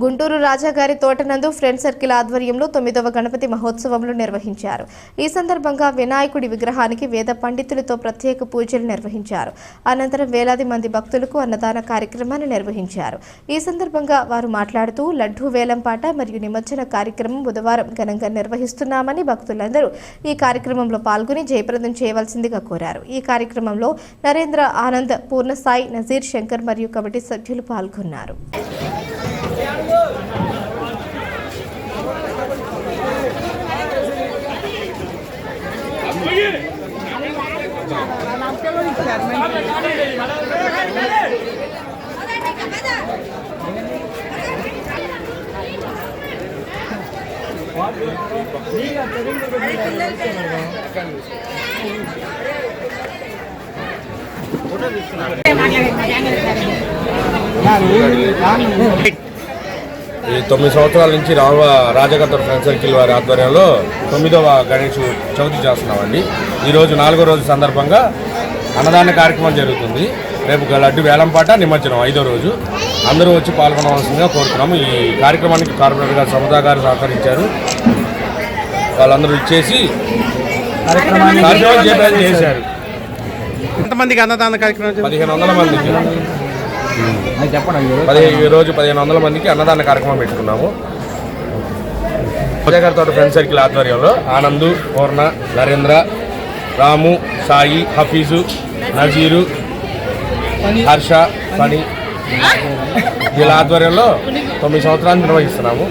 Guntur రాజాగారి తోటనందు friend circle ఆధ్వర్యంలో 9వ గణపతి మహోత్సవంలో నిర్వహించారు. ఈ సందర్భంగా వినాయకుడి విగ్రహానికి వేద పండితులతో ప్రత్యేక పూజలు నిర్వహించారు. అనంతరం వేలాది మంది భక్తులకు అన్నదాన కార్యక్రమాన్ని నిర్వహించారు. ఈ సందర్భంగా వారు మాట్లాడుతూ లడ్డూ వేలంపాట మరియు నిమజ్జన కార్యక్రమం బుధవారం ఘనంగా నిర్వహిస్తున్నామని భక్తులందరూ ఈ కార్యక్రమంలో పాల్గొని జయప్రదం చేయవలసిందిగా కోరారు. ఈ కార్యక్రమంలో నరేంద్ర, ఆనంద్, పూర్ణసాయి, నజీర్, శంకర్ మరియు కమిటీ సభ్యులు పాల్గొన్నారు. ఈ 9 సంవత్సరాల నుంచి రాజాగారి ఫ్రెండ్ సర్కిల్ వారి ఆధ్వర్యంలో 9వ గణేష్ చవితి చేస్తున్నామండి. ఈరోజు 4వ రోజు సందర్భంగా అన్నదాన కార్యక్రమం జరుగుతుంది. రేపు లడ్డు వేలంపాట, నిమజ్జనం 5వ రోజు. అందరూ వచ్చి పాల్గొనవలసిందిగా కోరుతున్నాము. ఈ కార్యక్రమానికి కార్పొరేటర్ గారు సమతా గారు సహకరించారు. వాళ్ళందరూ ఇచ్చేసి కార్యక్రమం చేశారు. ఎంతమందికి అన్నదాన కార్యక్రమం? 1500 మందికి. ఈ రోజు 1500 మందికి అన్నదాన కార్యక్రమం పెట్టుకున్నాము. రాజాగారి తోట ఫ్రెండ్ సర్కిల్ ఆధ్వర్యంలో ఆనంద్, పూర్ణ, నరేంద్ర, రాము, సాయి, హఫీజు, నజీరు, హర్ష, ఫణి వీళ్ళ ఆధ్వర్యంలో 9 సంవత్సరాలు నిర్వహిస్తున్నాము.